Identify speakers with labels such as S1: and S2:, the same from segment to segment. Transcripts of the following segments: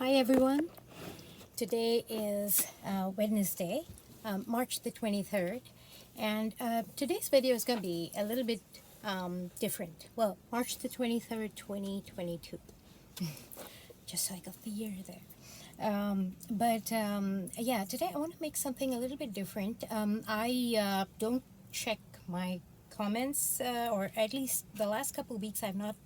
S1: Hi everyone. Today is Wednesday, March the 23rd, and today's video is going to be a little bit different. Well, March the 23rd, 2022. Just so I got the year there. Yeah, today I want to make something a little bit different. I don't check my comments, or at least the last couple of weeks I've not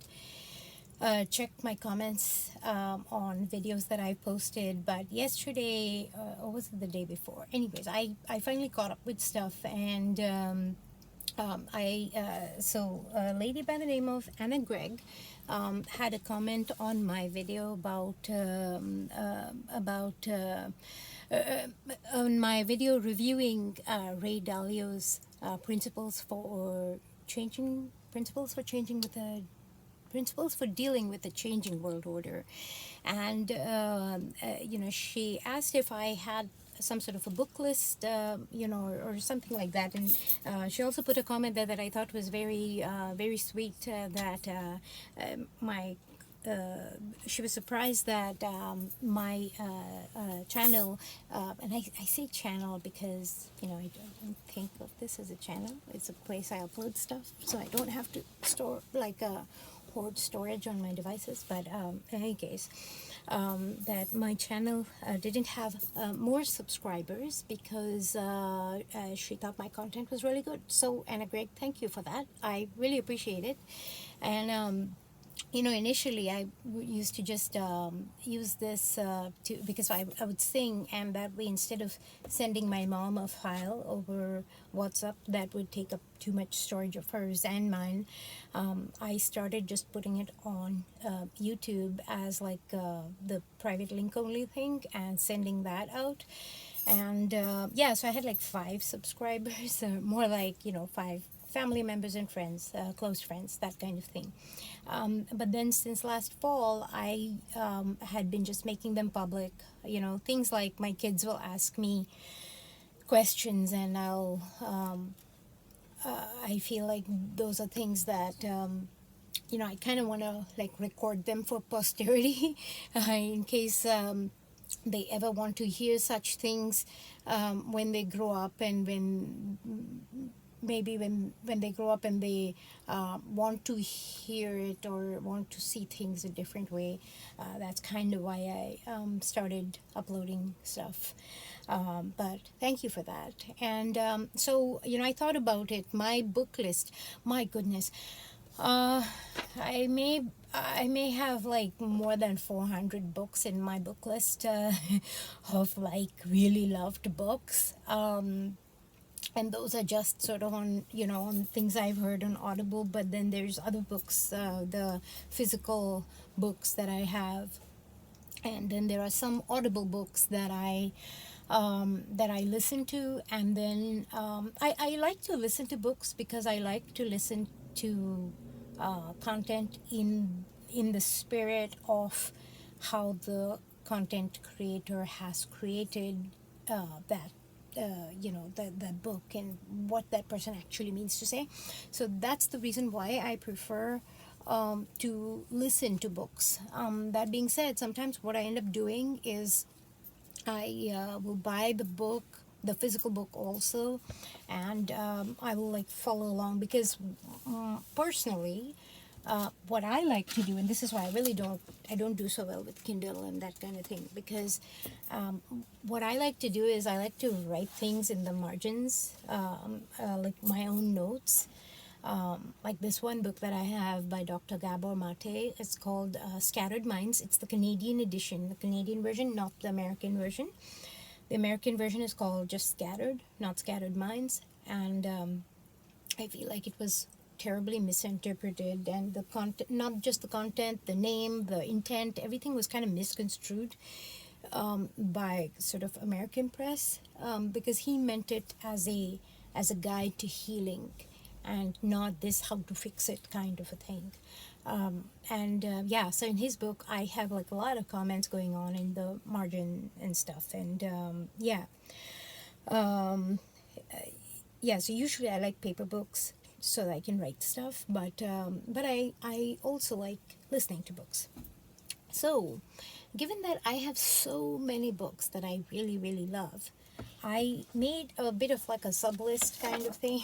S1: checked my comments on videos that I posted, but yesterday, or was it the day before? Anyways, I finally caught up with stuff, and a lady by the name of Anna Gregg had a comment on my video on my video reviewing Ray Dalio's principles for dealing with the changing world order. And she asked if I had some sort of a book list, or something like that. And she also put a comment there that I thought was very sweet, that my she was surprised that my channel, and I say channel because I don't think of this as a channel. It's a place I upload stuff, so I don't have to store hoard storage on my devices. But in any case, that my channel didn't have more subscribers because she thought my content was really good. So Anna Gregg, thank you for that. I really appreciate it. And initially I used to just use this because I would sing, and that way, instead of sending my mom a file over WhatsApp that would take up too much storage of hers and mine, I started just putting it on YouTube as like the private link only thing and sending that out. And so I had like 5 subscribers, more like 5 family members and friends, close friends, that kind of thing. But then since last fall, I had been just making them public. Things like my kids will ask me questions, and I feel like those are things that I kind of want to like record them for posterity, in case they ever want to hear such things when they grow up, and when they grow up and they want to hear it or want to see things a different way. That's kind of why I started uploading stuff. But thank you for that. And I thought about it. My book list, my goodness, I may have like more than 400 books in my book list, of like really loved books. And those are just sort of on on things I've heard on Audible. But then there's other books, the physical books that I have, and then there are some Audible books that I listen to. And then I like to listen to books because I like to listen to content in the spirit of how the content creator has created that book, and what that person actually means to say. So that's the reason why I prefer to listen to books. That being said, sometimes what I end up doing is I will buy the physical book also, and I will like follow along because personally, what I like to do, and this is why I don't do so well with Kindle and that kind of thing, because what I like to do is I like to write things in the margins, like my own notes. Like this one book that I have by Dr. Gabor Mate, it's called Scattered Minds. It's the Canadian edition, the Canadian version, not the American version. The American version is called just Scattered, not Scattered Minds. And I feel like it was terribly misinterpreted, and the content, not just the content, the name, the intent, everything was kind of misconstrued by sort of American press, because he meant it as a guide to healing, and not this how to fix it kind of a thing. So in his book I have like a lot of comments going on in the margin and stuff. And so usually I like paper books so that I can write stuff, but I also like listening to books. So, given that I have so many books that I really, really love, I made a bit of like a sub list kind of thing.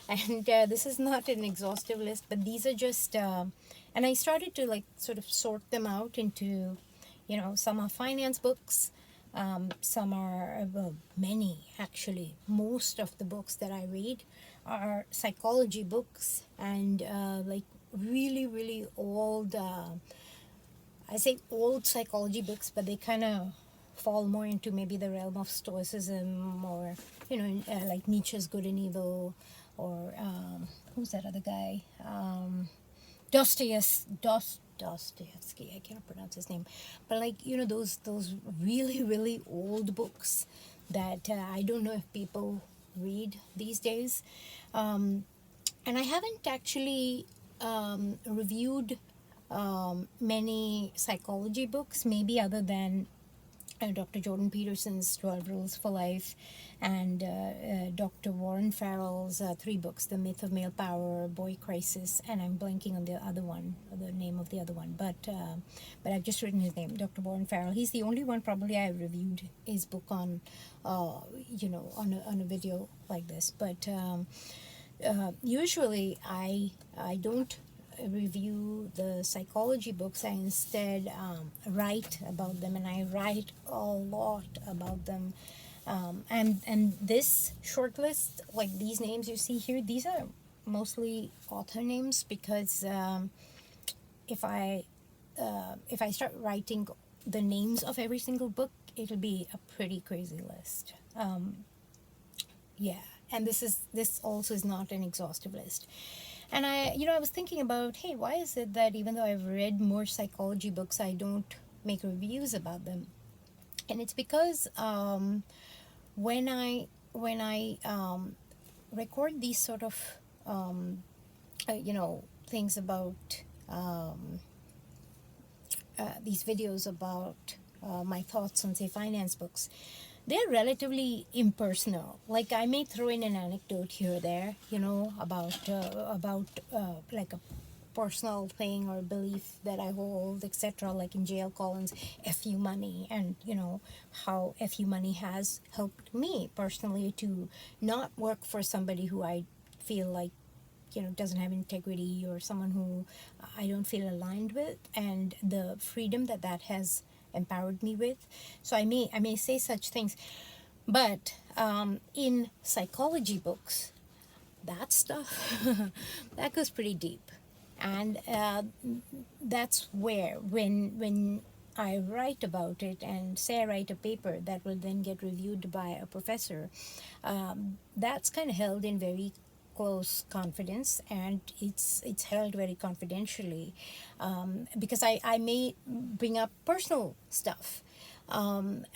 S1: And this is not an exhaustive list, but these are just, and I started to like sort of sort them out into, some are finance books, some are, well, many actually. Most of the books that I read are psychology books and like really, really old. I say old psychology books, but they kind of fall more into maybe the realm of Stoicism or, like Nietzsche's Good and Evil or who's that other guy? Dostoevsky. I cannot pronounce his name, but like those really really old books that I don't know if people read these days, and I haven't actually reviewed many psychology books, maybe other than Dr. Jordan Peterson's 12 Rules for Life and Dr. Warren Farrell's three books, The Myth of Male Power, Boy Crisis, and I'm blanking on the other one, the name of the other one, but I've just written his name, Dr. Warren Farrell. He's the only one probably I've reviewed his book on, on a video like this. But usually I don't review the psychology books. I instead write about them, and I write a lot about them. And this short list, like these names you see here, these are mostly author names because if I start writing the names of every single book, it'll be a pretty crazy list. Yeah, and this also is not an exhaustive list. And I was thinking about, hey, why is it that even though I've read more psychology books, I don't make reviews about them? And it's because when I record these sort of things about these videos about my thoughts on, say, finance books, they're relatively impersonal. Like I may throw in an anecdote here or there, about like a personal thing or belief that I hold, etc. Like in J.L. Collins' FU Money, and how FU Money has helped me personally to not work for somebody who I feel like doesn't have integrity, or someone who I don't feel aligned with, and the freedom that has empowered me with. So I may say such things, but in psychology books, that stuff that goes pretty deep, and that's where when I write about it and say I write a paper that will then get reviewed by a professor, that's kind of held in very close confidence, and it's held very confidentially, because I may bring up personal stuff, and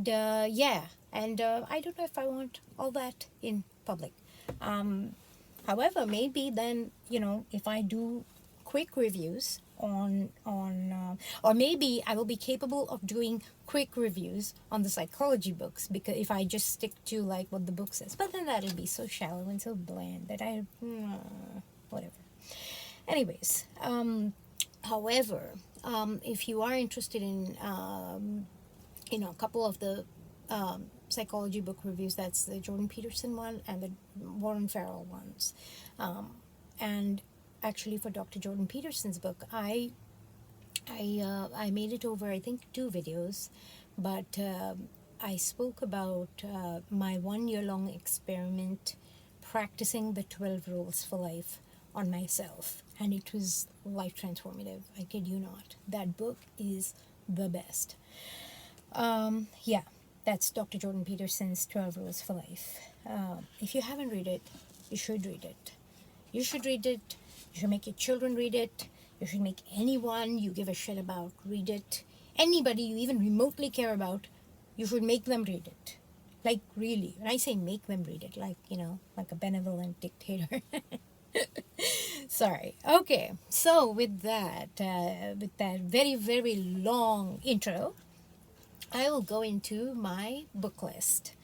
S1: yeah, and I don't know if I want all that in public. However, maybe then if I do quick reviews on or maybe I will be capable of doing quick reviews on the psychology books, because if I just stick to like what the book says, but then that'll be so shallow and so bland that whatever. Anyways, however, if you are interested in a couple of the psychology book reviews, that's the Jordan Peterson one and the Warren Farrell ones, and actually for Dr. Jordan Peterson's book, I made it over, I think, 2 videos, but I spoke about my 1-year-long experiment practicing the 12 rules for life on myself, and it was life transformative. I kid you not. That book is the best. Yeah, that's Dr. Jordan Peterson's 12 Rules for Life. If you haven't read it, you should read it. You should read it. You should make your children read it. You should make anyone you give a shit about read it. Anybody you even remotely care about, you should make them read it. Like, really. When I say make them read it, like, like a benevolent dictator. Sorry. Okay. So with that very, very long intro, I will go into my book list.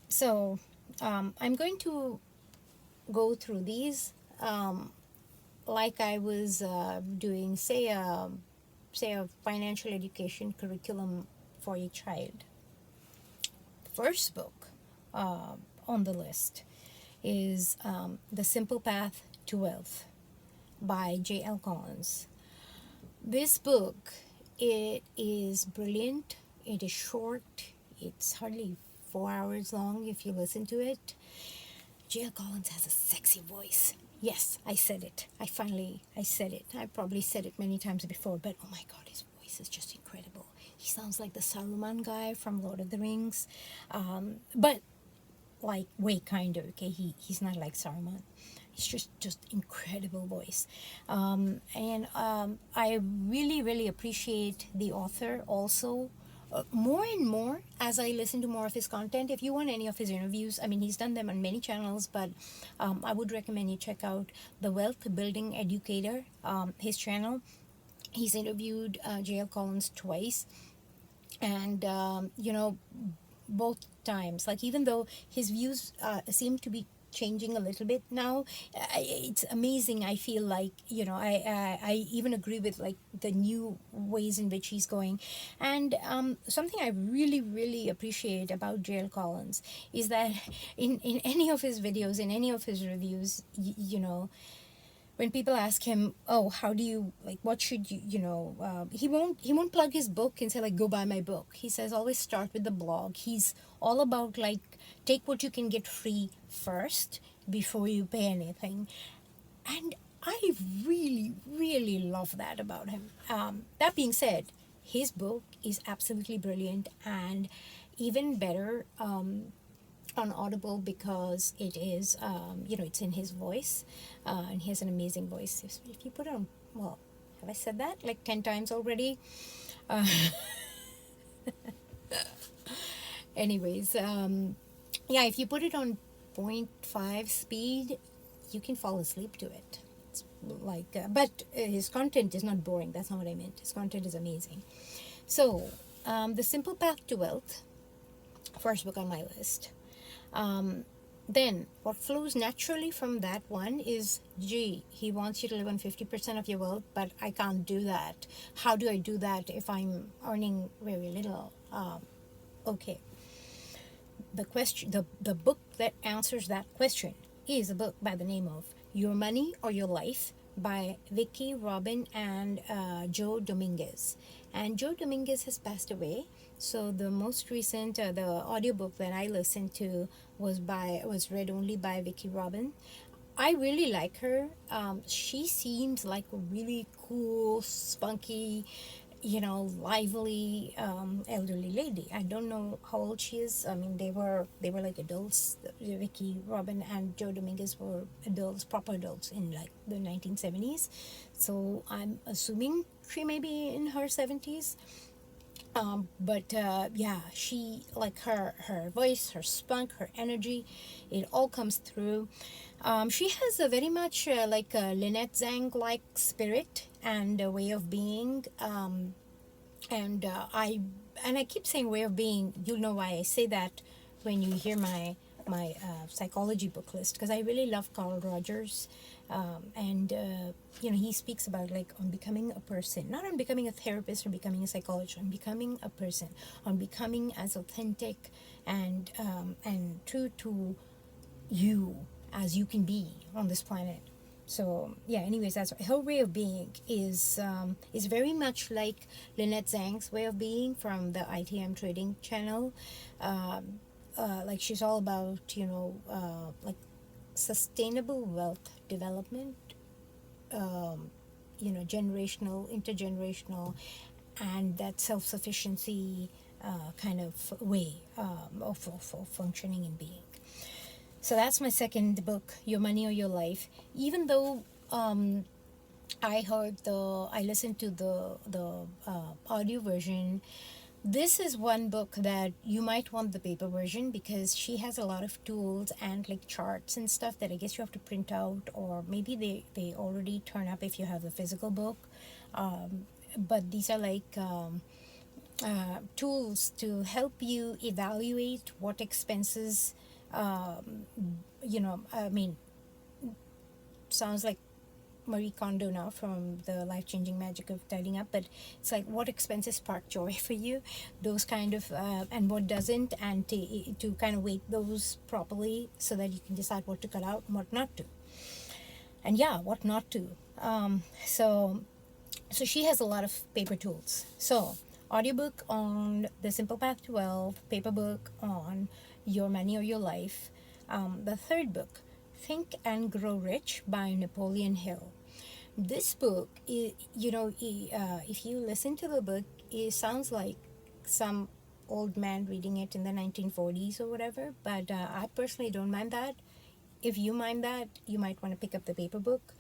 S1: So I'm going to go through these like I was doing, say, say, a financial education curriculum for a child. The first book on the list is The Simple Path to Wealth by J.L. Collins. This book, it is brilliant. It is short. It's hardly 4 hours long if you listen to it. J.L. Collins has a sexy voice. Yes, I said it. I said it. I probably said it many times before, but oh my God, his voice is just incredible. He sounds like the Saruman guy from Lord of the Rings, but like way kinder. Okay, he's not like Saruman. It's just incredible voice, and I really appreciate the author also. More and more as I listen to more of his content. If you want any of his interviews, I mean, he's done them on many channels, but I would recommend you check out The Wealth Building Educator, his channel. He's interviewed J.L. Collins twice, and both times, like, even though his views seem to be changing a little bit now, it's amazing. I feel like, I even agree with like the new ways in which he's going. And something I really appreciate about J.L. Collins is that in any of his videos, in any of his reviews, when people ask him, oh, how do you, like, what should you, he won't plug his book and say, like, go buy my book. He says, always start with the blog. He's all about, like, take what you can get free first before you pay anything. And I really love that about him. That being said, his book is absolutely brilliant, and even better on Audible, because it is, it's in his voice, and he has an amazing voice. If you put it on, well, have I said that like 10 times already? Anyways, if you put it on 0.5 speed, you can fall asleep to it. It's like, but his content is not boring. That's not what I meant. His content is amazing. So, The Simple Path to Wealth, first book on my list. Then what flows naturally from that one is, he wants you to live on 50% of your wealth, but I can't do that. How do I do that if I'm earning very little? Okay. The book that answers that question is a book by the name of Your Money or Your Life by Vicky, Robin, and Joe Dominguez. And Joe Dominguez has passed away. So the most recent, the audiobook that I listened to was read only by Vicky Robin. I really like her. She seems like a really cool, spunky, lively elderly lady. I don't know how old she is. I mean, they were like adults. Vicky Robin and Joe Dominguez were adults, proper adults in like the 1970s. So I'm assuming she may be in her 70s. But she, like, her voice, her spunk, her energy, it all comes through. She has a very much like a Lynette Zhang like spirit and a way of being. And I keep saying way of being. You'll know why I say that when you hear my psychology book list, because I really love Carl Rogers. And he speaks about, like, on becoming a person, not on becoming a therapist or becoming a psychologist, on becoming a person, on becoming as authentic and true to you as you can be on this planet. So anyways, that's her way of being is very much like Lynette Zhang's way of being from the ITM Trading channel. Like, she's all about like sustainable wealth development, generational, intergenerational, and that self-sufficiency kind of way of functioning and being. So that's my second book, Your Money or Your Life. Even though I listened to the audio version, this is one book that you might want the paper version, because she has a lot of tools and like charts and stuff that I guess you have to print out, or maybe they already turn up if you have the physical book. But these are like tools to help you evaluate what expenses, sounds like Marie Kondo now from the Life-Changing Magic of Tidying Up, but it's like what expenses spark joy for you, those kind of, and what doesn't, and to kind of weight those properly so that you can decide what to cut out and what not to. And yeah, what not to. So she has a lot of paper tools. So audiobook on The Simple Path to Wealth, paper book on Your Money or Your Life. The third book, Think and Grow Rich by Napoleon Hill. This book, if you listen to the book, it sounds like some old man reading it in the 1940s or whatever, but I personally don't mind that. If you mind that, you might want to pick up the paper book.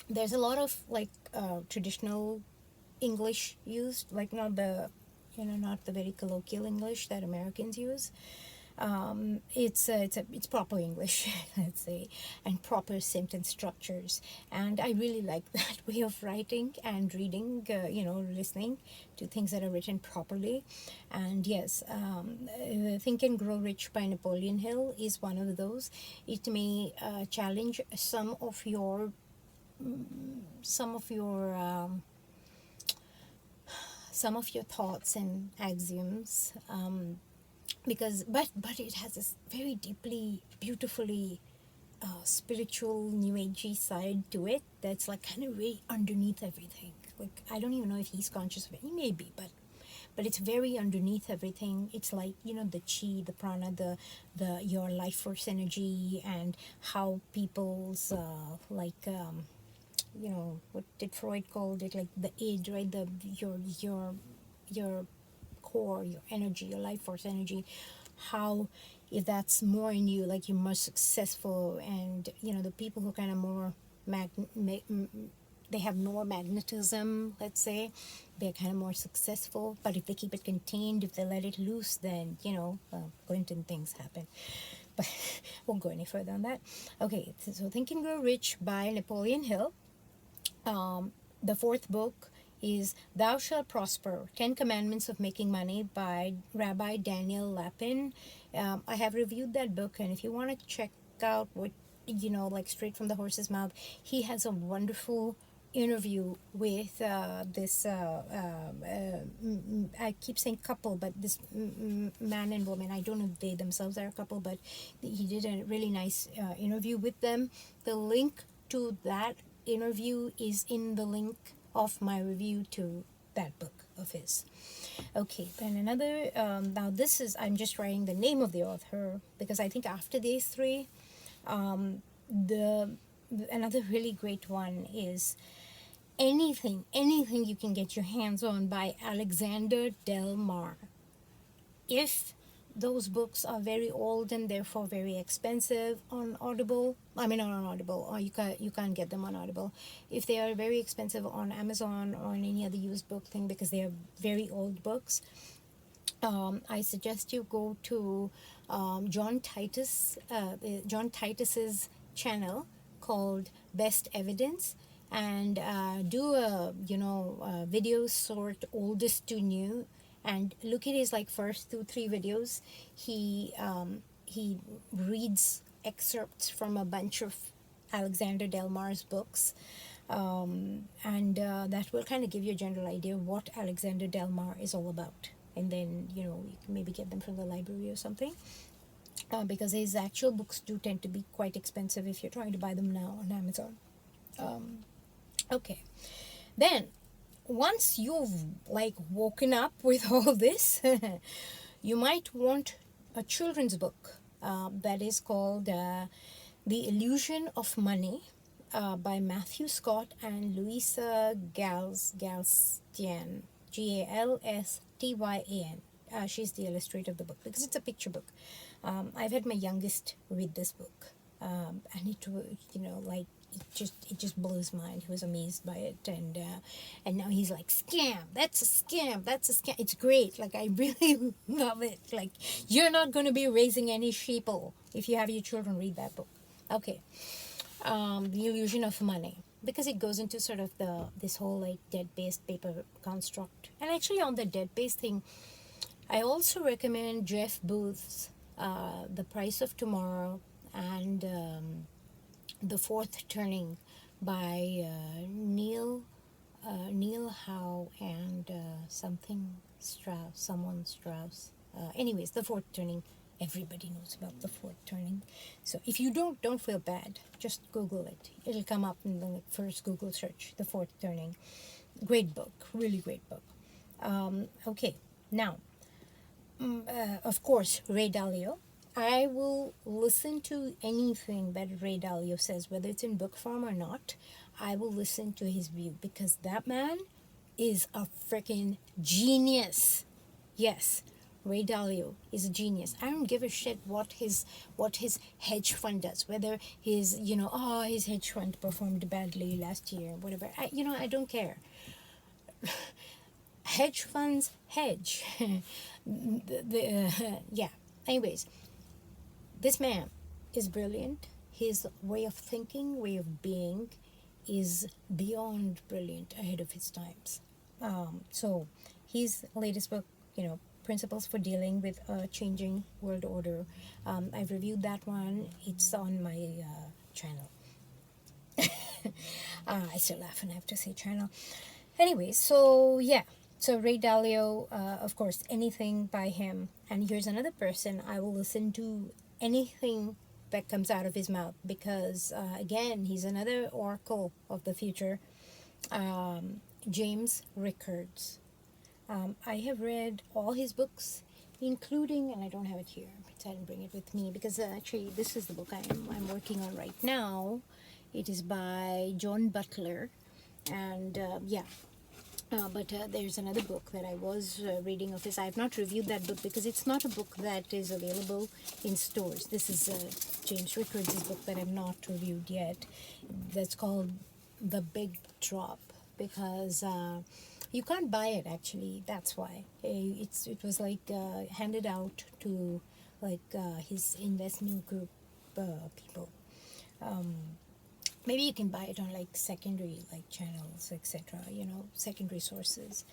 S1: There's a lot of traditional English used, like not the very colloquial English that Americans use. It's proper English, let's say, and proper sentence structures, and I really like that way of writing and reading, listening to things that are written properly. And yes, Think and Grow Rich by Napoleon Hill is one of those. It may challenge some of your thoughts and axioms, because but it has this very deeply, beautifully spiritual, new agey side to it that's like kind of way underneath everything. Like, I don't even know if he's conscious of it. He may be, but it's very underneath everything. It's like, the chi, the prana, the your life force energy, and how people's what did Freud called it, like the id, right? Your core, your energy, your life force energy, how, if that's more in you, like you're more successful, and the people who kind of more they have more magnetism, let's say, they're kind of more successful. But if they keep it contained, if they let it loose, then Clinton things happen. But won't go any further on that. Okay, so Think and Grow Rich by Napoleon Hill. The fourth book is Thou Shalt Prosper, 10 Commandments of Making Money by Rabbi Daniel Lapin. I have reviewed that book, and if you want to check out what, like straight from the horse's mouth, he has a wonderful interview with this, I keep saying couple, but this man and woman, I don't know if they themselves are a couple, but he did a really nice interview with them. The link to that interview is in the link of my review to that book of his. Okay, then another, now this is, I'm just writing the name of the author, because I think after these three, another really great one is anything you can get your hands on by Alexander Del Mar. If those books are very old and therefore very expensive on Audible, not on Audible, or you can't get them on Audible. If they are very expensive on Amazon or on any other used book thing because they are very old books, I suggest you go to John Titus's channel called Best Evidence, and do a video sort oldest to new, and look at his first 2-3 videos. He reads excerpts from a bunch of Alexander Del Mar's books, and that will kind of give you a general idea of what Alexander Del Mar is all about. And then you can maybe get them from the library or something, because his actual books do tend to be quite expensive if you're trying to buy them now on Amazon. Okay, then once you've woken up with all this, you might want a children's book that is called The Illusion of Money by Matthew Scott and Louisa Galstyan, Galstyan. She's the illustrator of the book, because it's a picture book. I've had my youngest read this book, and it just blew his mind. He was amazed by it, and now he's like, scam, that's a scam. It's great. I really love it. You're not going to be raising any sheeple if you have your children read that book. Okay, The Illusion of Money, because it goes into sort of this whole debt-based paper construct. And actually on the debt-based thing, I also recommend Jeff Booth's The Price of Tomorrow and The Fourth Turning by Neil Howe and someone Strauss. Anyways, The Fourth Turning. Everybody knows about The Fourth Turning. So if you don't feel bad. Just Google it. It'll come up in the first Google search. The Fourth Turning. Great book. Really great book. Okay, now, of course, Ray Dalio. I will listen to anything that Ray Dalio says, whether it's in book form or not. I will listen to his view because that man is a freaking genius. Yes, Ray Dalio is a genius. I don't give a shit what his hedge fund does. Whether his hedge fund performed badly last year, whatever. I don't care. Hedge funds hedge. Yeah. Anyways, this man is brilliant. His way of thinking, way of being, is beyond brilliant, ahead of his times. So his latest book, Principles for Dealing with a Changing World Order. I've reviewed that one. It's on my channel. I still laugh when I have to say channel. Anyway, so yeah. So Ray Dalio, of course, anything by him. And here's another person I will listen to anything that comes out of his mouth because, again, he's another oracle of the future. James Rickards. I have read all his books, including, and I don't have it here, I didn't bring it with me because actually this is the book I'm working on right now. It is by John Butler, and but there's another book that I was reading of his. I have not reviewed that book because it's not a book that is available in stores. This is James Rickards' book that I've not reviewed yet. That's called The Big Drop because you can't buy it actually. That's why it was like handed out to his investment group people. Maybe you can buy it on secondary channels, etc. Secondary sources.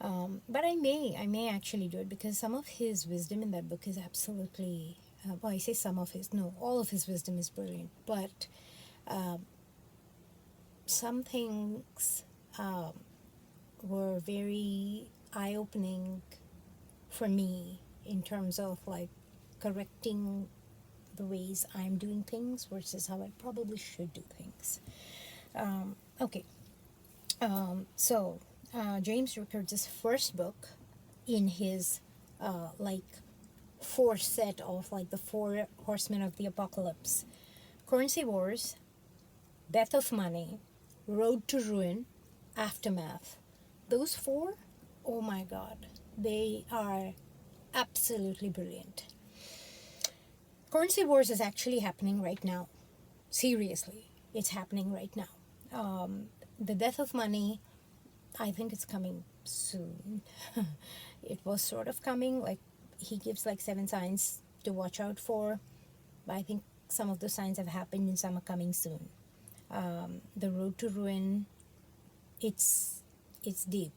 S1: But I may actually do it because some of his wisdom in that book is absolutely. Well, I say some of his. No, all of his wisdom is brilliant. But some things were very eye-opening for me in terms of correcting the ways I'm doing things versus how I probably should do things. Okay. So James Rickards' first book in his four set of the four horsemen of the apocalypse: Currency Wars, Death of Money, Road to Ruin, Aftermath. Those four, oh my God, they are absolutely brilliant. Currency Wars is actually happening right now. Seriously, it's happening right now. The Death of Money, I think it's coming soon. It was sort of coming, he gives 7 signs to watch out for. But I think some of the signs have happened and some are coming soon. The Road to Ruin, it's deep.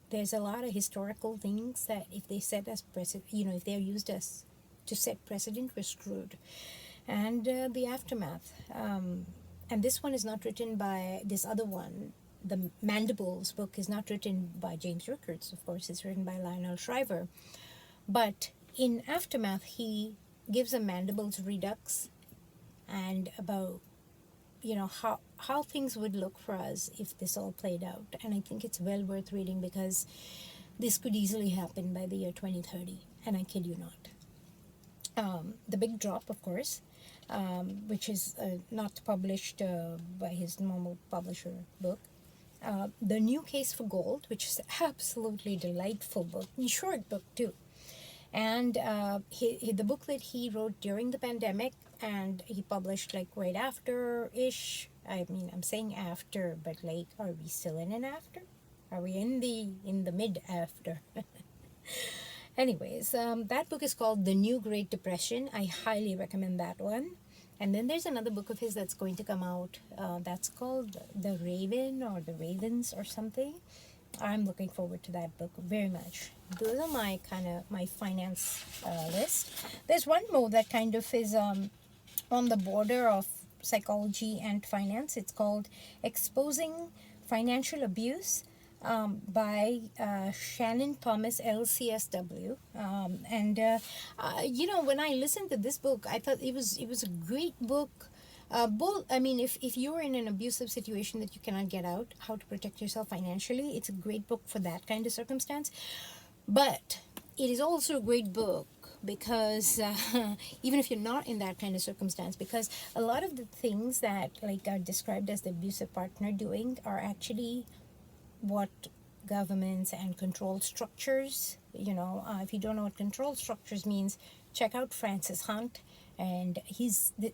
S1: There's a lot of historical things that if they set as precedent, if they're used as to set precedent, we're screwed. And the Aftermath. And this one is not written by this other one. The Mandibles book is not written by James Rickards, of course. It's written by Lionel Shriver. But in Aftermath, he gives a Mandibles redux and about how things would look for us if this all played out. And I think it's well worth reading because this could easily happen by the year 2030, and I kid you not. The Big Drop, of course, which is not published by his normal publisher book. The New Case for Gold, which is an absolutely delightful book, short book too. And the book that he wrote during the pandemic, and he published right after-ish. I mean, I'm saying after, but are we still in an after? Are we in the mid-after? Anyways, that book is called The New Great Depression. I highly recommend that one. And then there's another book of his that's going to come out. That's called The Raven or The Ravens or something. I'm looking forward to that book very much. Those are my my finance list. There's one more that kind of is on the border of psychology and finance. It's called Exposing Financial Abuse, by Shannon Thomas, LCSW. When I listened to this book, I thought it was a great book. Both, I mean, if you're in an abusive situation that you cannot get out, how to protect yourself financially, it's a great book for that kind of circumstance. But it is also a great book because even if you're not in that kind of circumstance, because a lot of the things that like are described as the abusive partner doing are actually what governments and control structures, if you don't know what control structures means, check out Francis Hunt, and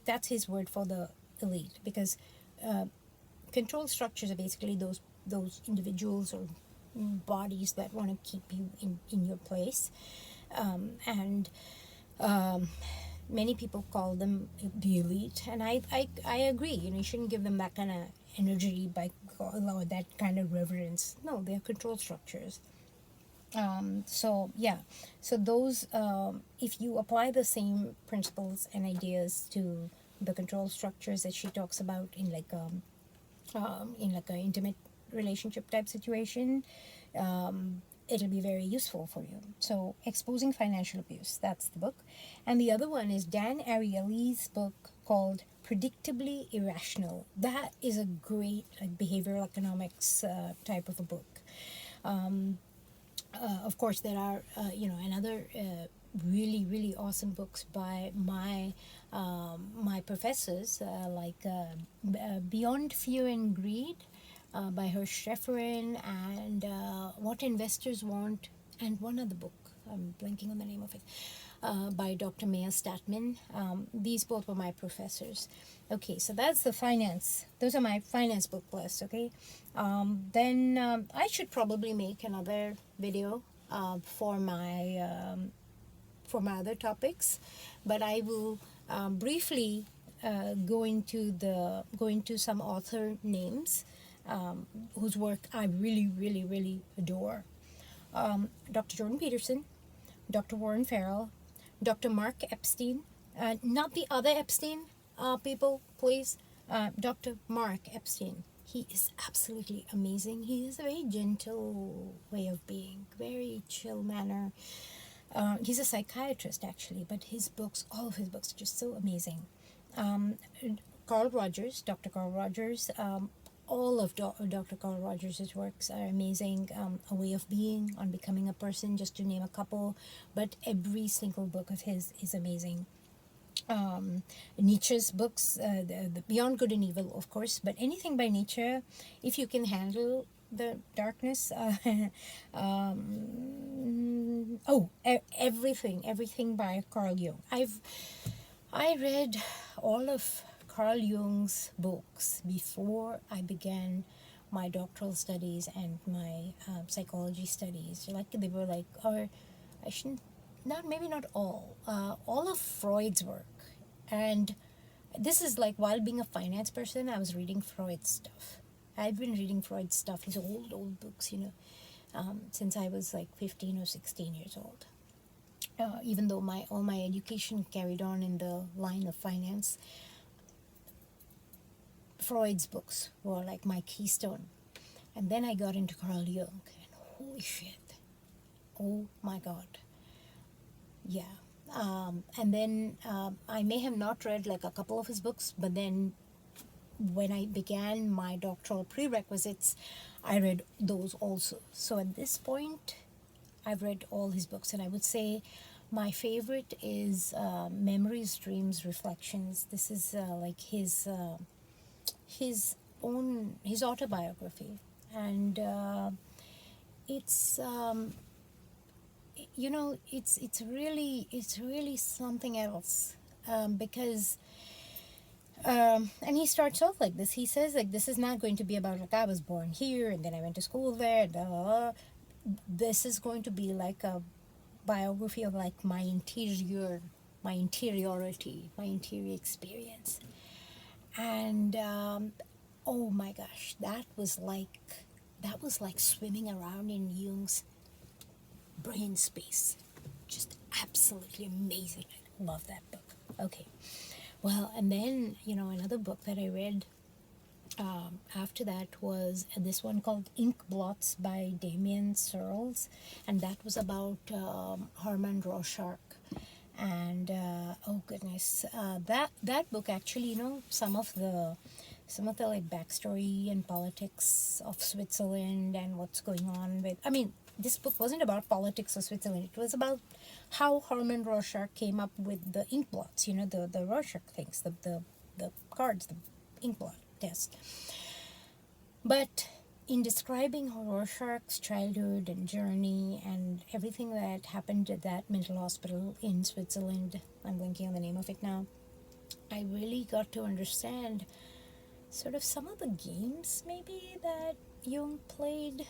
S1: that's his word for the elite, because control structures are basically those individuals or bodies that want to keep you in your place, and many people call them the elite, and I agree. You shouldn't give them that kind of energy or that kind of reverence. No, they're control structures. So those, if you apply the same principles and ideas to the control structures that she talks about in like an intimate relationship type situation, it'll be very useful for you. So Exposing Financial Abuse, that's the book. And the other one is Dan Ariely's book called Predictably Irrational. That is a great behavioral economics type of a book. Of course, there are another really, really awesome books by my professors, Beyond Fear and Greed by Hersh Shefferin, and What Investors Want, and one other book, I'm blanking on the name of it, by Dr. Maya Statman. These both were my professors. Okay, so that's the finance. Those are my finance book lists, okay? Then I should probably make another video for my other topics, but I will briefly go into some author names whose work I really, really, really adore. Dr. Jordan Peterson, Dr. Warren Farrell, Dr. Mark Epstein, not the other Epstein, people, please. Dr. Mark Epstein. He is absolutely amazing. He has a very gentle way of being, very chill manner. He's a psychiatrist, actually, but all of his books are just so amazing. Carl Rogers, Dr. Carl Rogers, all of Dr. Carl Rogers' works are amazing. A Way of Being, On Becoming a Person, just to name a couple, but every single book of his is amazing. Nietzsche's books, the Beyond Good and Evil, of course, but anything by Nietzsche, if you can handle the darkness, everything by Carl Jung. I read all of Carl Jung's books before I began my doctoral studies and my psychology studies. Maybe not all of Freud's work. And this is like, while being a finance person, I was reading Freud's stuff. I've been reading Freud's stuff, his old books, since I was like 15 or 16 years old. Even though all my education carried on in the line of finance, Freud's books were like my keystone. And then I got into Carl Jung, and holy shit, oh my God. Yeah. And then I may have not read like a couple of his books, but then when I began my doctoral prerequisites, I read those also. So at this point, I've read all his books, and I would say my favorite is Memories, Dreams, Reflections. This is like his autobiography, and it's really something else, because and he starts off like this. He says, like, this is not going to be about like I was born here and then I went to school there. This is going to be like a biography of like my interiority, my interior experience. And oh my gosh, that was like swimming around in Jung's brain space. Just absolutely amazing. I love that book. Okay. Well, and then, another book that I read after that was this one called Ink Blots by Damien Searles, and that was about Herman Rorschach. And oh goodness, that book actually, some of the like backstory and politics of Switzerland and what's going on with. I mean, this book wasn't about politics of Switzerland. It was about how Herman Rorschach came up with the ink blots. The Rorschach things, the cards, the ink blot test. But in describing Rorschach's childhood and journey and everything that happened at that mental hospital in Switzerland, I'm blanking on the name of it now, I really got to understand sort of some of the games maybe that Jung played,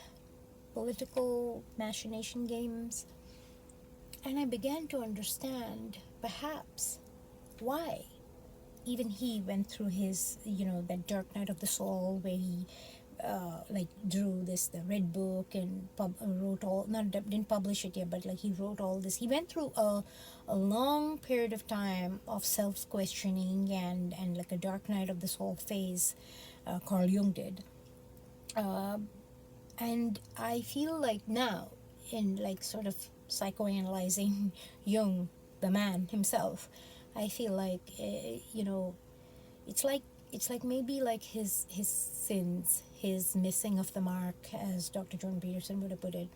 S1: political machination games. And I began to understand perhaps why even he went through his, that dark night of the soul where he drew the red book and wrote all, didn't publish it yet, but like he wrote all this. He went through a long period of time of self-questioning and like a dark night of the soul phase. Carl Jung did. And I feel like now, in like sort of psychoanalyzing Jung, the man himself, I feel like it's like maybe like his sins, his missing of the mark, as Dr. Jordan Peterson would have put it.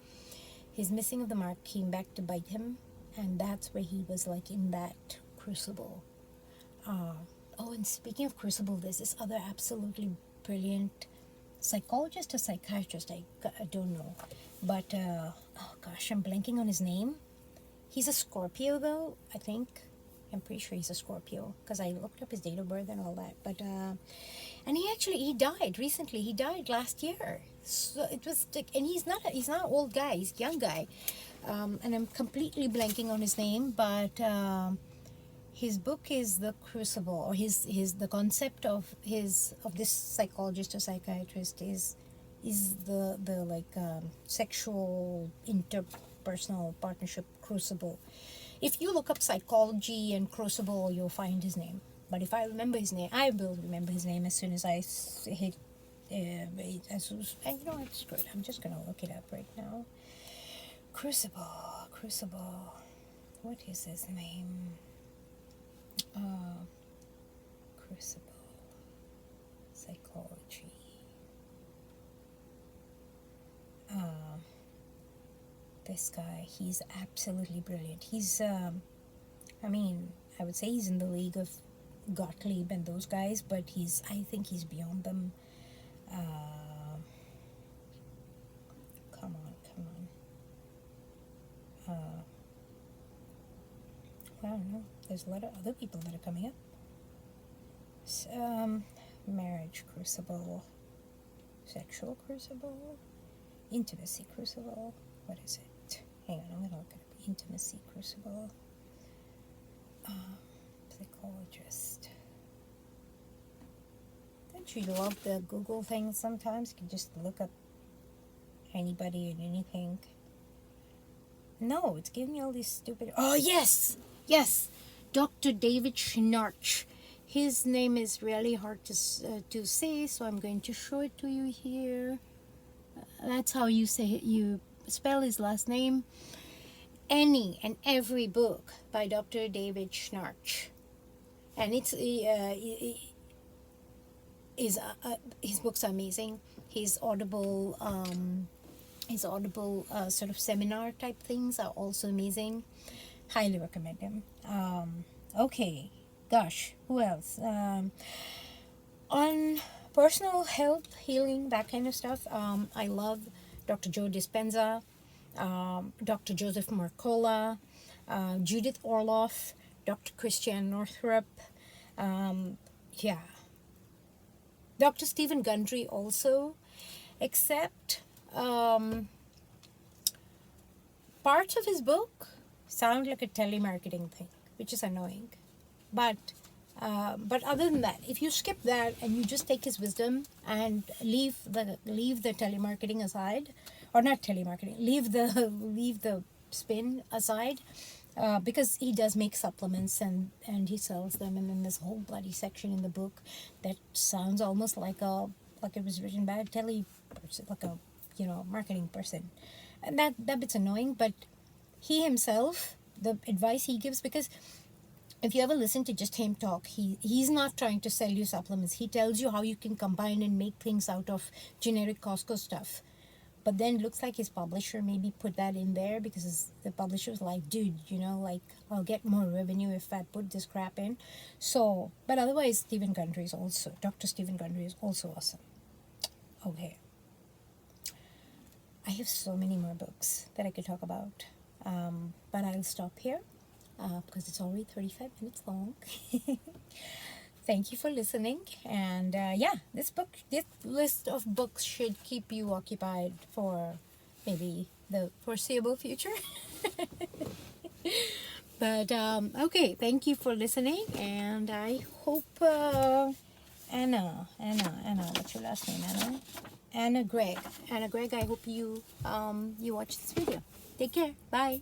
S1: His missing of the mark came back to bite him, and that's where he was like in that crucible. Oh, and speaking of crucible, there's this other absolutely brilliant psychologist or psychiatrist, I don't know, but oh gosh, I'm blanking on his name. He's a Scorpio though, I think. I'm pretty sure he's a Scorpio because I looked up his date of birth and all that. But and he died recently. He died last year. So it was like, and he's not an old guy. He's a young guy, and I'm completely blanking on his name. But his book is The Crucible, or the concept of this psychologist or psychiatrist is the sexual interpersonal partnership crucible. If you look up psychology and crucible, you'll find his name. But if I remember his name, I will remember his name as soon as I hit. And it's great. I'm just gonna look it up right now. Crucible. What is his name? Crucible. Psychology. This guy, he's absolutely brilliant. He's, I would say he's in the league of Gottlieb and those guys, but I think he's beyond them. Come on. I don't know. There's a lot of other people that are coming up. Marriage crucible, sexual crucible, intimacy crucible. What is it? Hang on, I'm gonna look at it. Intimacy crucible. Psychologist. Don't you love the Google thing sometimes? You can just look up anybody and anything. No, it's giving me all these stupid... Oh, yes! Dr. David Schnarch. His name is really hard to say, so I'm going to show it to you here. That's how you say it. You spell his last name. Any and every book by Dr. David Schnarch, and his books are amazing. His audible sort of seminar type things are also amazing. Highly recommend him. Okay, gosh, who else? On personal health, healing, that kind of stuff, I love Dr. Joe Dispenza, Dr. Joseph Mercola, Judith Orloff, Dr. Christiane Northrup, Dr. Stephen Gundry also, except parts of his book sound like a telemarketing thing, which is annoying. But other than that, if you skip that and you just take his wisdom and leave the telemarketing aside, or not telemarketing, leave the spin aside, because he does make supplements and he sells them, and then this whole bloody section in the book that sounds almost like it was written by a tele person, like a marketing person, and that bit's annoying. But he himself, the advice he gives, because if you ever listen to just him talk, he's not trying to sell you supplements. He tells you how you can combine and make things out of generic Costco stuff. But then it looks like his publisher maybe put that in there because the publisher's like, dude, like, I'll get more revenue if I put this crap in. So, but otherwise, Dr. Stephen Gundry is also awesome. Okay. I have so many more books that I could talk about. But I'll stop here because it's already 35 minutes long. Thank you for listening. And this list of books should keep you occupied for maybe the foreseeable future. But okay, thank you for listening. And I hope Anna, what's your last name, Anna? Anna Gregg, I hope you watch this video. Take care. Bye.